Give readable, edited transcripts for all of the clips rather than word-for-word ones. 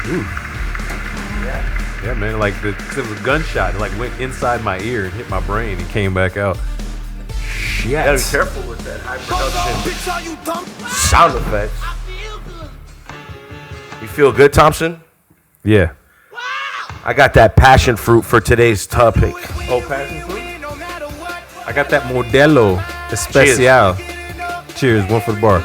Ooh. Yeah, man. Like it was a gunshot. It like went inside my ear and hit my brain and came back out. Shit. You gotta be careful with that high production sound effects. You feel good, Thompson? Yeah. I got that passion fruit for today's topic. Oh, passion fruit? I got that Modelo Especial. Cheers. One for the bar.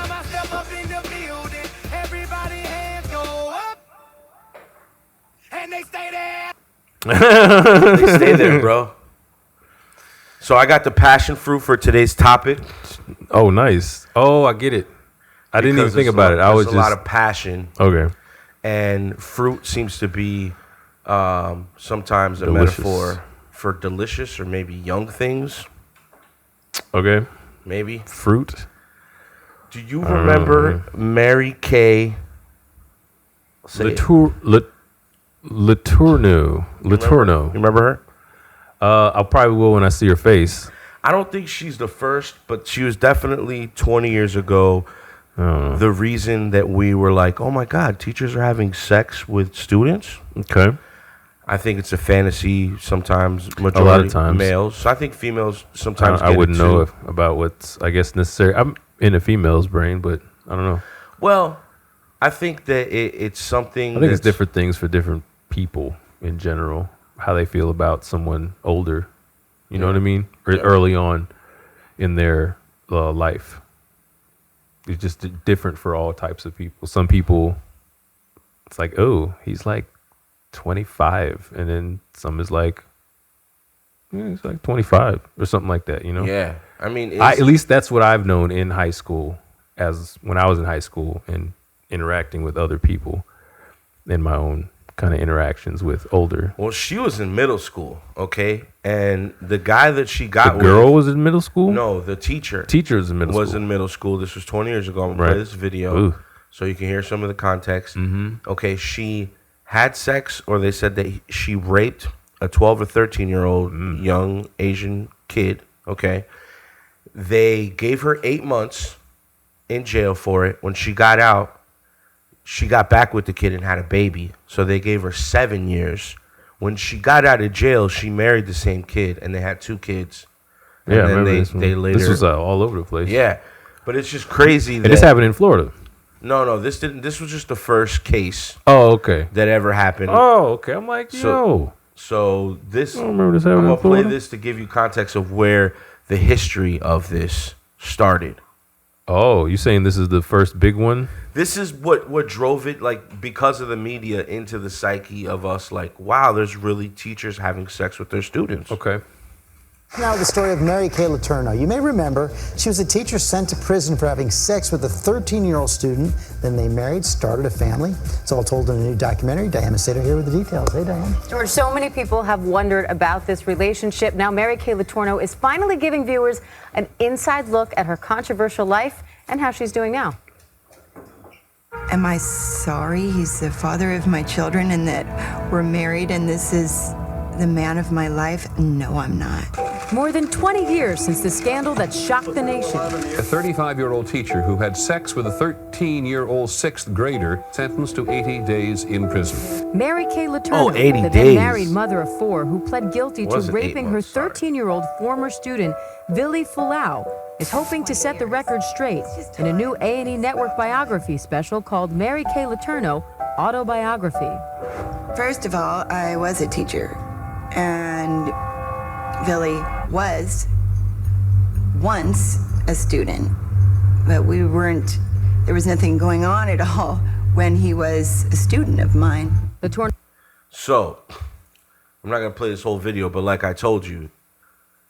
They stay there, bro. So I got the passion fruit for today's topic. Oh, nice. Oh, I get it. I didn't even think about it. I was just a lot of passion. Okay. And fruit seems to be sometimes a Delicious. metaphor for delicious or maybe young things. Okay. Maybe. Fruit. Do you remember Mary Kay Letourneau? You remember her? I probably will when I see her face. I don't think she's the first, but she was definitely 20 years ago the reason that we were like, oh my God, teachers are having sex with students. Okay. I think it's a fantasy sometimes, majority a lot of times. males. So I think females sometimes I wouldn't get it know too. about what's, I guess, necessary. I'm in a female's brain, but I don't know. Well, I think that it's something. I think it's different things for different people in general, how they feel about someone older. You know what I mean? Or early on in their life. It's just different for all types of people. Some people, it's like, oh, he's like 25. And then some is like, he's like 25 or something like that, you know? Yeah. I mean, at least that's what I've known in high school, as when I was in high school and interacting with other people in my own kind of interactions with older. Well, she was in middle school, okay? And the guy that she got The girl was in middle school? No, the teacher. Teacher was in middle was school. in middle school. This was 20 years ago. I'm going to play this video Ooh. so you can hear some of the context. Mm-hmm. Okay, she had sex, or they said that she raped a 12 or 13-year-old young Asian kid, okay? They gave her 8 months in jail for it. When she got out, she got back with the kid and had a baby. So they gave her 7 years. When she got out of jail, she married the same kid, and they had 2 kids. And Yeah, I then remember they later. This was all over the place. Yeah, but it's just crazy. And this happened in Florida. No, this didn't. This was just the first case. Oh, okay. That ever happened. Oh, okay. I'm like, yo. So this. I don't remember this I'm happening gonna in Florida. play this to give you context of where the history of this started. Oh, you saying this is the first big one? This is what drove it, like, because of the media, into the psyche of us, like, wow, there's really teachers having sex with their students. Okay. Now the story of Mary Kay Letourneau. You may remember she was a teacher sent to prison for having sex with a 13-year-old student. Then they married, started a family. It's all told in a new documentary. Diana Sato here with the details. Hey, Diana. George, so many people have wondered about this relationship. Now Mary Kay Letourneau is finally giving viewers an inside look at her controversial life and how she's doing now. Am I sorry he's the father of my children and that we're married and this is the man of my life? No, I'm not. More than 20 years since the scandal that shocked the nation. A 35-year-old teacher who had sex with a 13-year-old sixth grader sentenced to 80 days in prison. Mary Kay Letourneau, 80 the days. then married mother of 4 who pled guilty to Wasn't 8 raping her months, sorry. 13-year-old former student, Vili Fulau, is hoping to set the record straight in a new A&E Network biography special called Mary Kay Letourneau Autobiography. First of all, I was a teacher, and Billy was once a student, but we weren't, there was nothing going on at all when he was a student of mine. So, I'm not going to play this whole video, but like I told you,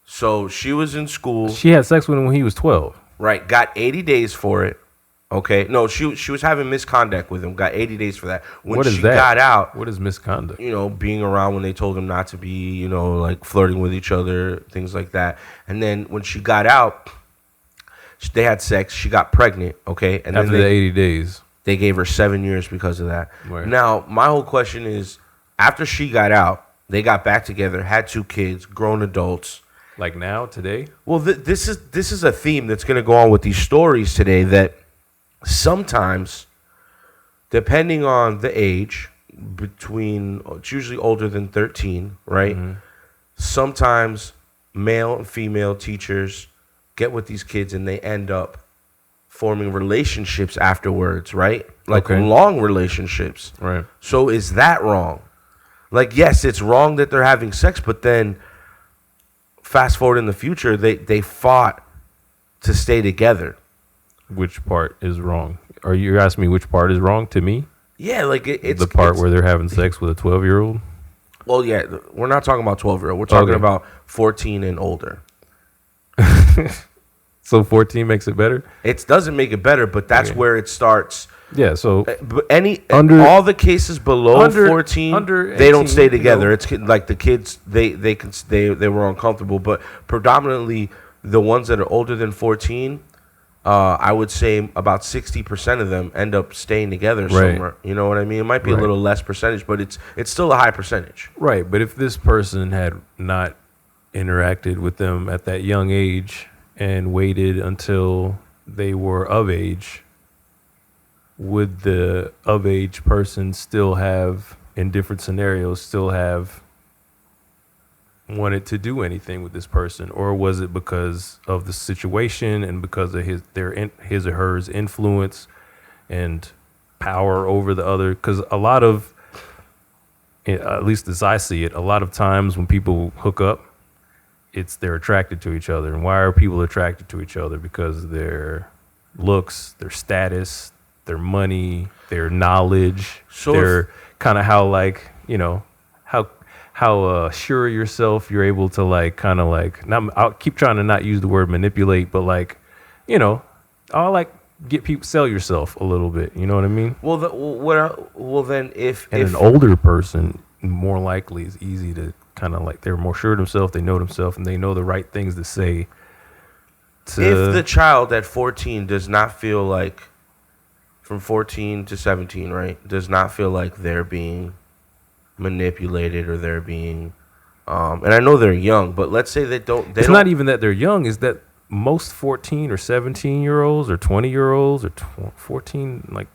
so she was in school. She had sex with him when he was 12. Right, got 80 days for it. Okay, no, she was having misconduct with him. Got 80 days for that. When What is she that? got out, What is misconduct? you know, being around when they told him not to be, you know, like flirting with each other, things like that. And then when she got out, they had sex. She got pregnant. Okay, and After then the 80 days. they gave her 7 years because of that. Right. Now, my whole question is, after she got out, they got back together, had 2 kids, grown adults. Like now, today? Well, this is a theme that's going to go on with these stories today, that sometimes, depending on the age, it's usually older than 13, right? Sometimes male and female teachers get with these kids and they end up forming relationships afterwards, right? Like long relationships. Right. So is that wrong? Like, yes, it's wrong that they're having sex, but then fast forward in the future, they fought to stay together. Which part is wrong? Are you asking me which part is wrong to me? Yeah, like it's the part where they're having sex with a 12-year-old. Well, yeah, we're not talking about 12-year-old. We're talking about 14 and older. So 14 makes it better? It doesn't make it better, but that's where it starts. Yeah, so But all the cases below 14, they don't stay together. It's like the kids, they were uncomfortable, but predominantly the ones that are older than 14, I would say about 60% of them end up staying together somewhere. You know what I mean? It might be a little less percentage, but it's still a high percentage. Right, but if this person had not interacted with them at that young age and waited until they were of age, would the of age person still have, in different scenarios, still have wanted to do anything with this person? Or was it because of the situation and because of his or her influence and power over the other? Because a lot of, at least as I see it, a lot of times when people hook up, they're attracted to each other. And why are people attracted to each other? Because their looks, their status, their money, their knowledge. So they're kind of how, like, you know, how sure of yourself you're able to, like, kind of like, I'll keep trying to not use the word manipulate, but, like, you know, I'll like get people, sell yourself a little bit. You know what I mean? Well, then if an older person, more likely is easy to kind of like, they're more sure of themselves, they know themselves, and they know the right things to say. If the child at 14 does not feel like, from 14 to 17, right, does not feel like they're being manipulated or they're being, and I know they're young, but let's say it's not even that they're young, is that most 14 or 17-year-olds or 20-year-olds or 14, like,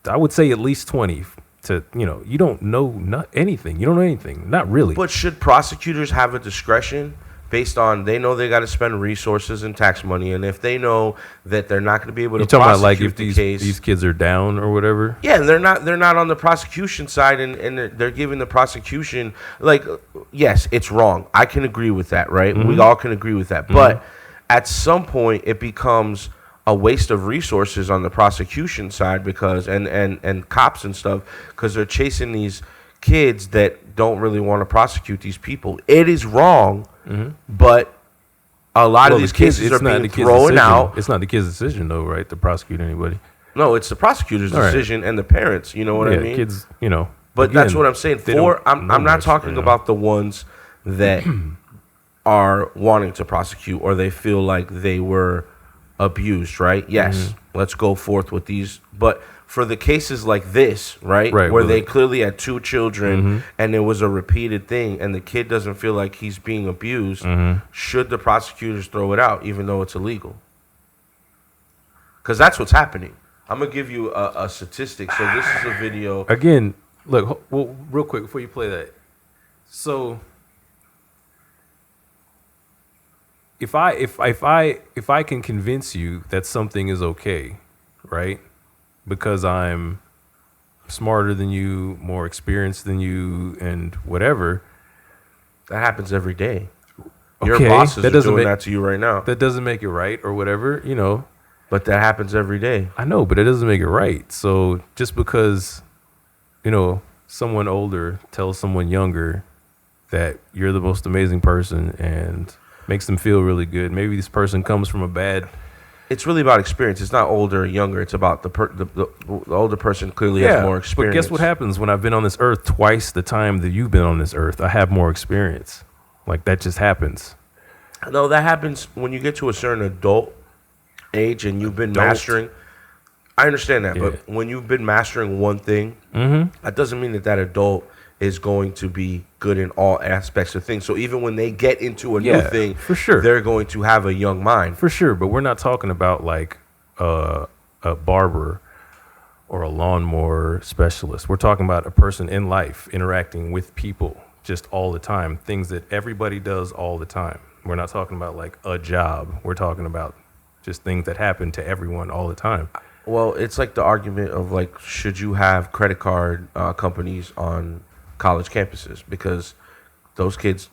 I would say at least 20 to, you know, you don't know anything. You don't know anything. Not really. But should prosecutors have a discretion based on, they know they got to spend resources and tax money, and if they know that they're not going to be able to prosecute about, like, if the case, these kids are down or whatever? Yeah, and they're not on the prosecution side, and they're giving the prosecution, like, yes, it's wrong. I can agree with that, right? We all can agree with that. But at some point, it becomes a waste of resources on the prosecution side, because and cops and stuff, because they're chasing these kids that don't really want to prosecute these people. It is wrong, but a lot of these cases are being thrown out. It's not the kid's decision, though, right, to prosecute anybody? No, it's the prosecutor's decision and the parents. You know what I mean? Kids, you know. But that's what I'm saying. I'm not talking about the ones that are wanting to prosecute or they feel like they were abused, right? Yes, let's go forth with these. But for the cases like this, right, where they clearly had two children and it was a repeated thing and the kid doesn't feel like he's being abused, should the prosecutors throw it out even though it's illegal? Because that's what's happening. I'm going to give you a statistic. So this is a video. Again, look, well, real quick before you play that. So if I can convince you that something is okay, right? Because I'm smarter than you, more experienced than you, and whatever. That happens every day. Your bosses are doing that to you right now. That doesn't make it right or whatever, you know. But that happens every day. I know, but it doesn't make it right. So just because, you know, someone older tells someone younger that you're the most amazing person and makes them feel really good. Maybe this person comes from a bad... It's really about experience. It's not older or younger. It's about the older person clearly has more experience. But guess what happens when I've been on this earth twice the time that you've been on this earth? I have more experience. Like, that just happens. No, that happens when you get to a certain adult age and you've been mastering. I understand that, but when you've been mastering one thing, that doesn't mean that adult is going to be good in all aspects of things. So even when they get into a new thing, for sure, they're going to have a young mind. For sure, but we're not talking about like a barber or a lawnmower specialist. We're talking about a person in life interacting with people just all the time, things that everybody does all the time. We're not talking about like a job. We're talking about just things that happen to everyone all the time. Well, it's like the argument of like, should you have credit card companies on college campuses? Because those kids,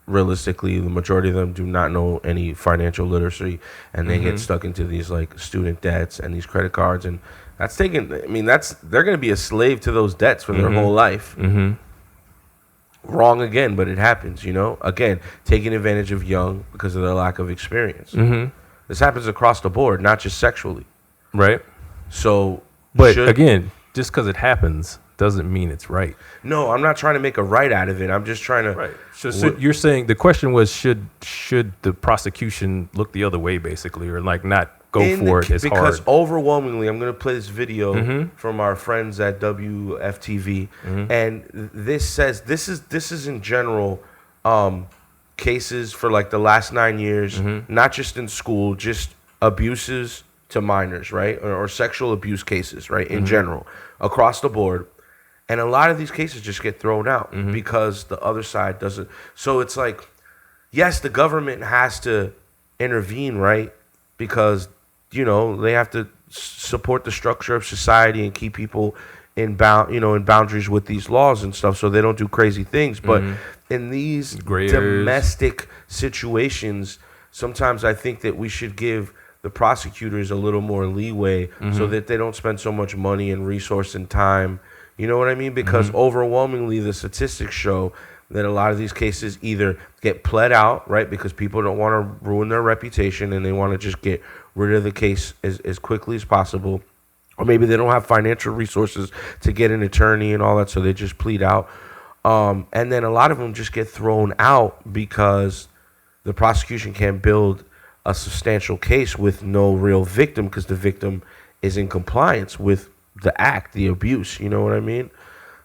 realistically, the majority of them do not know any financial literacy, and they get stuck into these like student debts and these credit cards, and they're going to be a slave to those debts for their whole life. Wrong again, but it happens, again, taking advantage of young because of their lack of experience. This happens across the board, not just sexually. Right. So, but again, just because it happens doesn't mean it's right. No, I'm not trying to make a right out of it. I'm just trying to. Right. So you're saying the question was, should the prosecution look the other way, basically, or like not go for it as hard? Because overwhelmingly, I'm going to play this video from our friends at WFTV, and this says this is in general cases for like the last 9 years, not just in school, just abuses to minors, right? Or sexual abuse cases, right? In general, across the board. And a lot of these cases just get thrown out because the other side doesn't. So it's like, yes, the government has to intervene, right? Because, they have to support the structure of society and keep people in boundaries with these laws and stuff so they don't do crazy things. But in these domestic situations, sometimes I think that we should give the prosecutors a little more leeway so that they don't spend so much money and resource and time. You know what I mean? Because overwhelmingly the statistics show that a lot of these cases either get pled out, right, because people don't want to ruin their reputation and they want to just get rid of the case as quickly as possible. Or maybe they don't have financial resources to get an attorney and all that, so they just plead out. And then a lot of them just get thrown out because the prosecution can't build a substantial case with no real victim because the victim is in compliance with the act, the abuse. You know what I mean?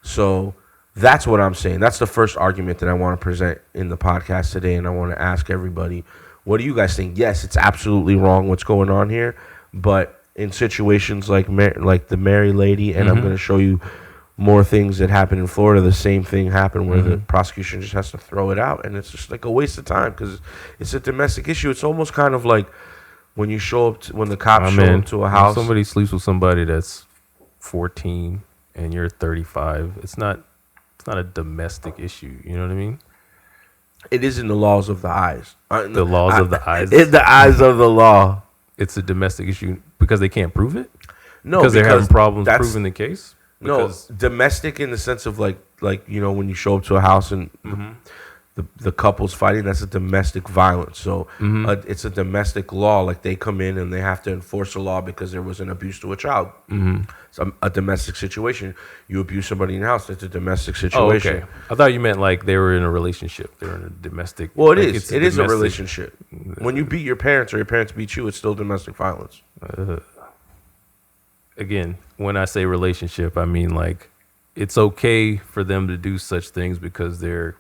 So that's what I'm saying. That's the first argument that I want to present in the podcast today, and I want to ask everybody, what do you guys think? Yes, it's absolutely wrong what's going on here, but in situations like the Mary lady, and I'm going to show you more things that happen in Florida, the same thing happened where the prosecution just has to throw it out, and it's just like a waste of time because it's a domestic issue. It's almost kind of like when you show up when the cops show up to a house. If somebody sleeps with somebody that's 14 and you're 35, it's not a domestic issue. You know what I mean? It is in the laws of the eyes. The laws of the eyes. In the eyes of the law. It's a domestic issue because they can't prove it. No, because they're having problems proving the case. Because domestic in the sense of like when you show up to a house and the couple's fighting, that's a domestic violence. So it's a domestic law. Like they come in and they have to enforce a law because there was an abuse to a child. So a domestic situation. You abuse somebody in the house, it's a domestic situation. Oh, okay. I thought you meant like they were in a relationship. They were in a domestic. Well, it is. It is a relationship. When you beat your parents or your parents beat you, it's still domestic violence. Again, when I say relationship, I mean like it's okay for them to do such things because they're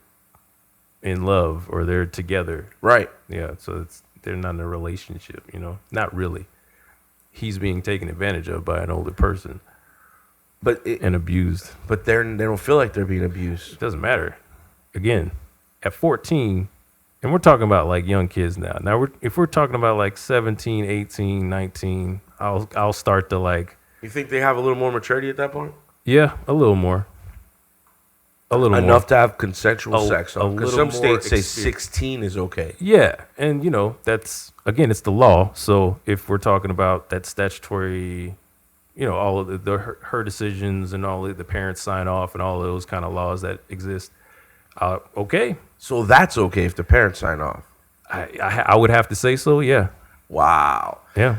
in love or they're together. Right. Yeah. So they're not in a relationship, not really. He's being taken advantage of by an older person, and abused. But they don't feel like they're being abused. It doesn't matter. Again, at 14, and we're talking about like young kids now. Now, if we're talking about like 17, 18, 19, I'll start to like. You think they have a little more maturity at that point? Yeah, a little more. Enough to have consensual sex. Because some states say experience. 16 is okay. Yeah, and that's again, it's the law. So if we're talking about that statutory, all of her decisions and all of the parents sign off and all of those kind of laws that exist, okay. So that's okay if the parents sign off. I would have to say so. Yeah. Wow. Yeah.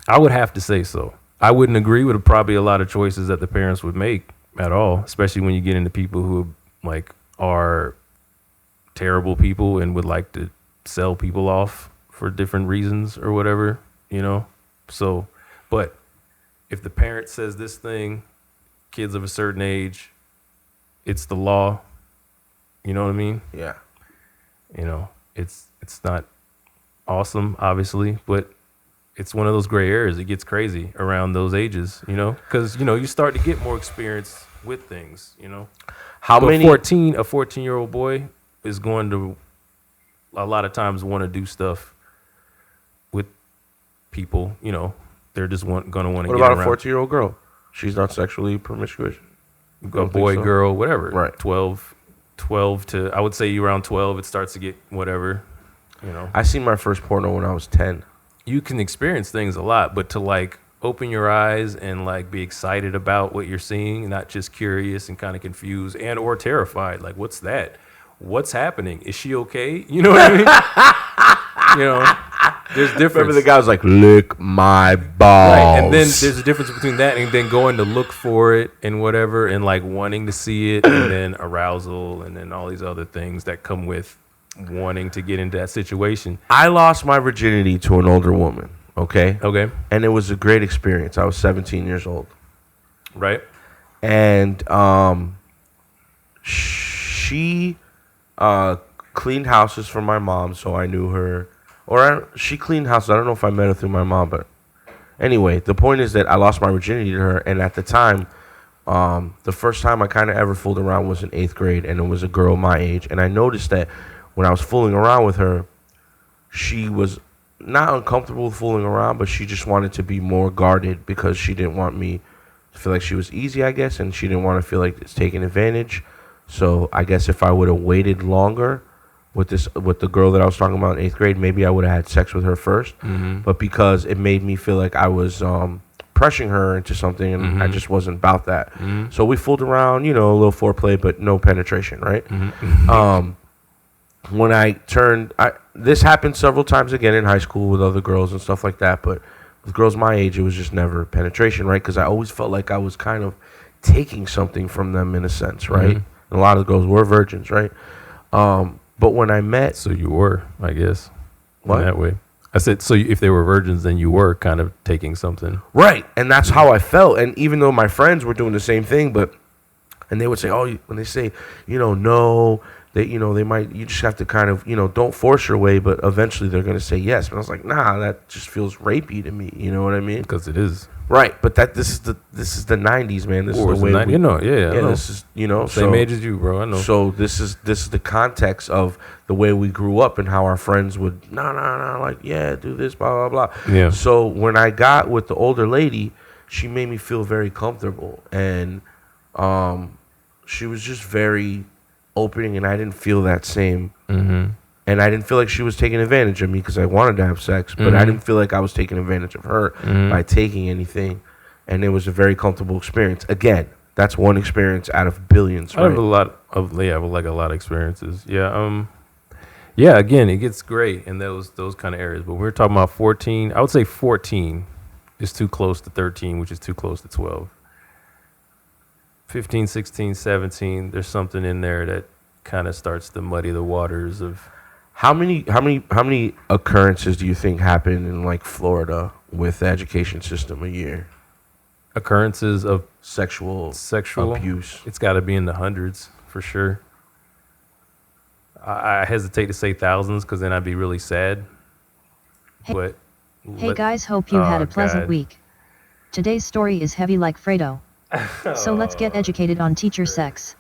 I would have to say so. I wouldn't agree with probably a lot of choices that the parents would make at all, especially when you get into people who like are terrible people and would like to sell people off for different reasons or whatever, So, but if the parent says this thing, kids of a certain age, it's the law. You know what I mean? Yeah. It's not awesome, obviously, but it's one of those gray areas. It gets crazy around those ages, you know, because, you know, you start to get more experience with things, you know. How But many? 14-year-old boy is going to a lot of times want to do stuff with people, you know. They're just going to want to What get about around. a 14-year-old girl? She's not sexually promiscuous. A Don't boy, think so? girl, whatever. Right. 12 to, I would say around 12, it starts to get whatever, you know. I seen my first porno when I was 10. You can experience things a lot, but to like open your eyes and like be excited about what you're seeing, not just curious and kind of confused and or terrified. Like, what's that? What's happening? Is she okay? You know what I mean? You know, there's difference. Remember the guy was like, lick my balls. Right, and then there's a difference between that and then going to look for it and whatever, and like wanting to see it, and then arousal, and then all these other things that come with wanting to get into that situation. I lost my virginity to an older woman, okay? Okay, And it was a great experience. I was 17 years old. right? And she cleaned houses for my mom, so I knew her. She cleaned houses. I don't know if I met her through my mom, but anyway, the point is that I lost my virginity to her, and at the time, the first time I kind of ever fooled around was in 8th grade, and it was a girl my age. And I noticed that when I was fooling around with her, she was not uncomfortable with fooling around, but she just wanted to be more guarded because she didn't want me to feel like she was easy, I guess, and she didn't want to feel like it's taking advantage. So I guess if I would have waited longer with the girl that I was talking about in 8th grade, maybe I would have had sex with her first. Mm-hmm. But because it made me feel like I was pressuring her into something, and Mm-hmm. I just wasn't about that. So we fooled around, you know, a little foreplay, but no penetration, right? Mm-hmm. When I turned, this happened several times again in high school with other girls and stuff like that, but with girls my age, it was just never penetration, right? Because I always felt like I was kind of taking something from them in a sense, right? Mm-hmm. And a lot of the girls were virgins, right? But when I met, So you were, I guess, What? in that way. I said, so if they were virgins, then you were kind of taking something. right, and that's how I felt. And even though my friends were doing the same thing, and they would say, oh, when they say, you know, no, they, you know, they might, you just have to kind of, you know, don't force your way, but eventually they're going to say yes. But I was like, nah, that just feels rapey to me. You know what I mean? Because it is. Right, but this is the 90s, man. This Or is it's the way the 90s. You know, yeah, I know. this is, you know, Same age as you, bro. I know. So this is the context of the way we grew up and how our friends would no, like, yeah, do this, blah blah blah. Yeah. So when I got with the older lady, she made me feel very comfortable, and she was just very opening, and I didn't feel that same. Mm-hmm. And I didn't feel like she was taking advantage of me because I wanted to have sex, but I didn't feel like I was taking advantage of her by taking anything. And it was a very comfortable experience. Again, that's one experience out of billions, I have a right? lot of like a lot of experiences. Yeah. Yeah. Again, it gets great in those kind of areas. But we're talking about 14. I would say 14 is too close to 13, which is too close to 12. 15, 16, 17. There's something in there that kind of starts to muddy the waters of. How many occurrences do you think happen in like Florida with the education system a year? Occurrences of Sexual abuse. It's got to be in the hundreds for sure. I hesitate to say thousands because then I'd be really sad. But Hey guys, hope you had a pleasant God. week. Today's story is heavy like Fredo. So let's get educated on teacher sex.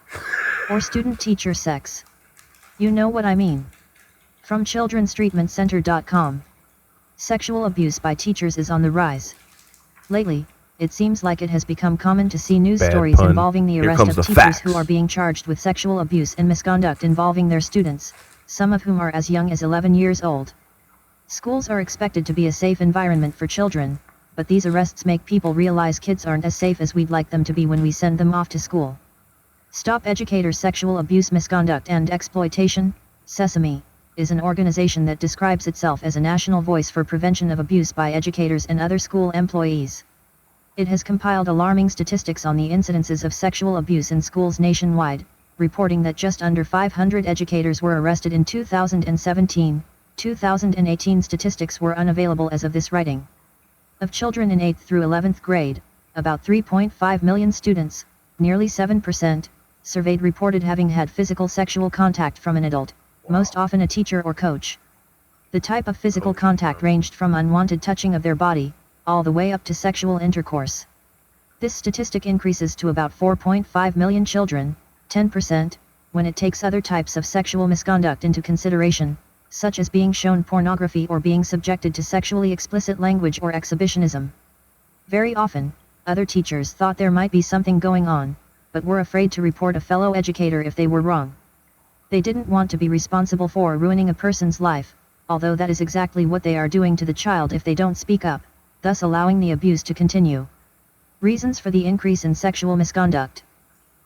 Or student-teacher sex. You know what I mean. From childrenstreatmentcenter.com. Sexual abuse by teachers is on the rise. Lately, it seems like it has become common to see news Bad stories pun. involving the Here arrest comes of the teachers facts. who are being charged with sexual abuse and misconduct involving their students, some of whom are as young as 11 years old. Schools are expected to be a safe environment for children, but these arrests make people realize kids aren't as safe as we'd like them to be when we send them off to school. Stop Educators Sexual Abuse, Misconduct and Exploitation, Sesame, is an organization that describes itself as a national voice for prevention of abuse by educators and other school employees. It has compiled alarming statistics on the incidences of sexual abuse in schools nationwide, reporting that just under 500 educators were arrested in 2017. 2018 statistics were unavailable as of this writing. Of children in 8th through 11th grade, about 3.5 million students, nearly 7%, surveyed reported having had physical sexual contact from an adult, most often a teacher or coach. The type of physical contact ranged from unwanted touching of their body, all the way up to sexual intercourse. This statistic increases to about 4.5 million children, 10%, when it takes other types of sexual misconduct into consideration, such as being shown pornography or being subjected to sexually explicit language or exhibitionism. Very often, other teachers thought there might be something going on, but were afraid to report a fellow educator if they were wrong. They didn't want to be responsible for ruining a person's life, although that is exactly what they are doing to the child if they don't speak up, thus allowing the abuse to continue. Reasons for the increase in sexual misconduct.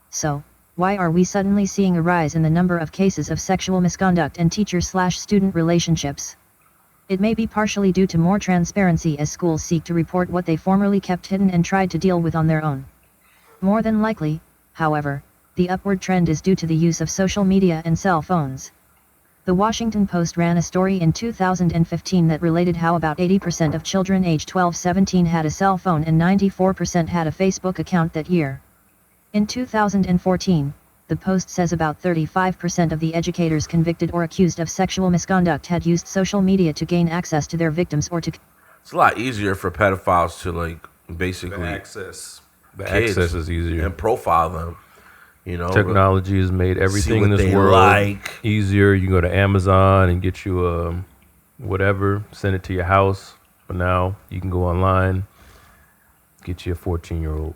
So, why are we suddenly seeing a rise in the number of cases of sexual misconduct and teacher/student relationships? It may be partially due to more transparency as schools seek to report what they formerly kept hidden and tried to deal with on their own. More than likely, however, the upward trend is due to the use of social media and cell phones. The Washington Post ran a story in 2015 that related how about 80% of children aged 12-17 had a cell phone and 94% had a Facebook account that year. In 2014, the Post says about 35% of the educators convicted or accused of sexual misconduct had used social media to gain access to their victims or to... It's a lot easier for pedophiles to, like, basically... The access is easier. And profile them. You know, technology has made everything in this world easier. You can go to Amazon and get you a whatever, send it to your house. But now you can go online, get you a 14-year-old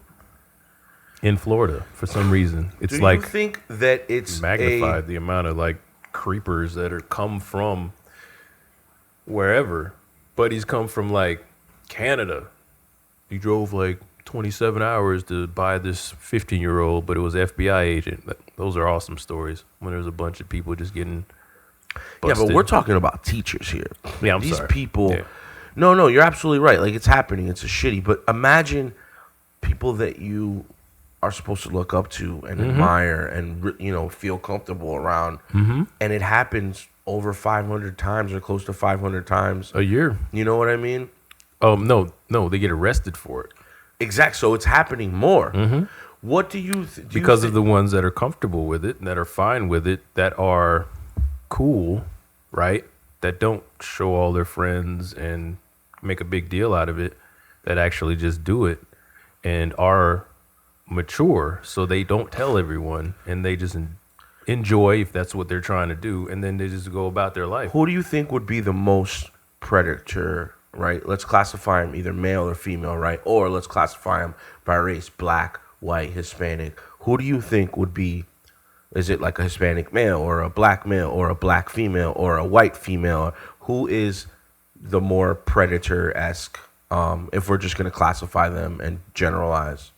in Florida for some reason. It's like, do you think that it's magnified the amount of like creepers that are come from wherever? Buddies come from like Canada. He drove like 27 hours to buy this 15-year-old, but it was FBI agent. Those are awesome stories when there's a bunch of people just getting busted. Yeah, but we're talking about teachers here. Yeah, These sorry. people. Yeah. No, you're absolutely right. Like, it's happening. It's a shitty. But imagine people that you are supposed to look up to and admire and, you know, feel comfortable around. And it happens over 500 times or close to 500 times a year. You know what I mean? No, they get arrested for it. Exactly. So it's happening more. What do you because of the ones that are comfortable with it, that are fine with it, that are cool, right? That don't show all their friends and make a big deal out of it, that actually just do it and are mature, so they don't tell everyone and they just enjoy if that's what they're trying to do, and then they just go about their life. Who do you think would be the most predator? Right, let's classify them either male or female, right? Or let's classify them by race: black, white, Hispanic. Who do you think would be? Is it like a Hispanic male or a black male or a black female or a white female? Who is the more predator-esque? If we're just going to classify them and generalize.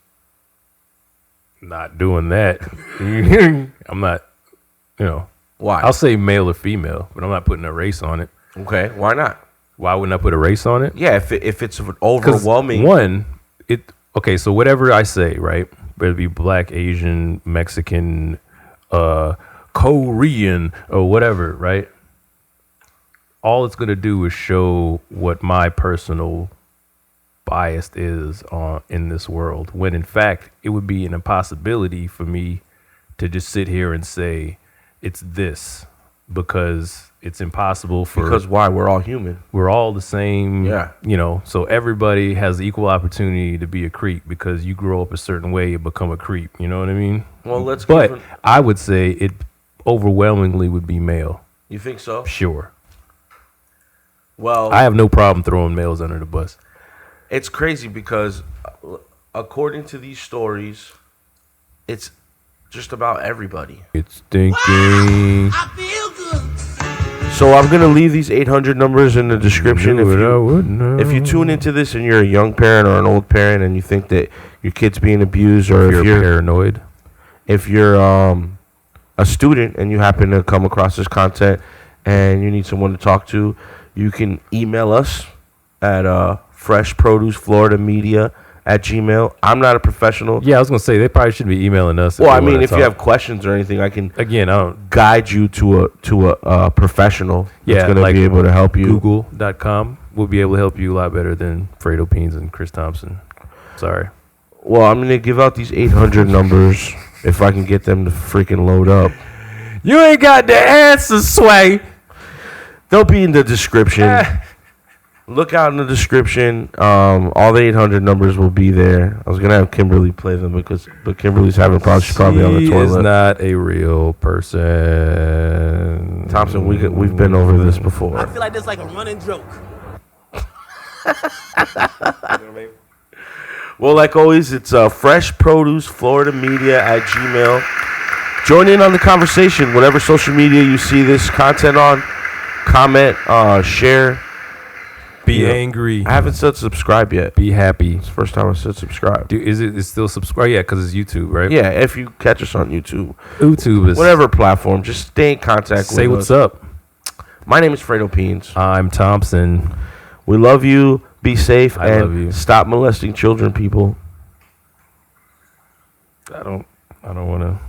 Not doing that. I'm not. You know why? I'll say male or female, but I'm not putting a race on it. Okay, why not? Why wouldn't I put a race on it? Yeah, if it's an overwhelming okay, so whatever I say, right? Whether it be black, Asian, Mexican, Korean, or whatever, right? All it's gonna do is show what my personal bias is in this world. When in fact, it would be an impossibility for me to just sit here and say it's this, because it's impossible for... Because why? We're all human. We're all the same. Yeah. You know, so everybody has equal opportunity to be a creep, because you grow up a certain way, you become a creep. You know what I mean? Well, But I would say it overwhelmingly would be male. You think so? Sure. Well, I have no problem throwing males under the bus. It's crazy because according to these stories, it's just about everybody. It's stinking. I feel good. So I'm going to leave these 800 numbers in the description. If you tune into this and you're a young parent or an old parent and you think that your kid's being abused, or if you're paranoid, if you're a student and you happen to come across this content and you need someone to talk to, you can email us at freshproducefloridamedia@gmail.com. I'm not a professional. Yeah, I was gonna say they probably shouldn't be emailing us. Well, I mean, if you have questions or anything, I can I don't guide you to a professional that's going to be able to help you. Google.com will be able to help you a lot better than Fredo Peans and Chris Thompson. Sorry. Well, I'm going to give out these 800 numbers if I can get them to freaking load up. You ain't got the answer, Sway. They'll be in the description. Look out in the description. All the 800 numbers will be there. I was gonna have Kimberly play them but Kimberly's having problems. She's probably on the She toilet. is not a real person. Thompson, we've been over this before. I feel like this like a running joke. Well, like always, it's Fresh Produce Florida Media at Gmail. Join in on the conversation. Whatever social media you see this content on, comment, share. Be angry. I haven't said subscribe yet. Be happy. It's the first time I said subscribe. Dude, it's still subscribe? Yeah, because it's YouTube, right? Yeah, if you catch us on YouTube. YouTube is... Whatever platform, just stay in contact with us. Say what's up. My name is Fredo Peans. I'm Thompson. We love you. Be safe. I love you. Stop molesting children, people. I don't want to...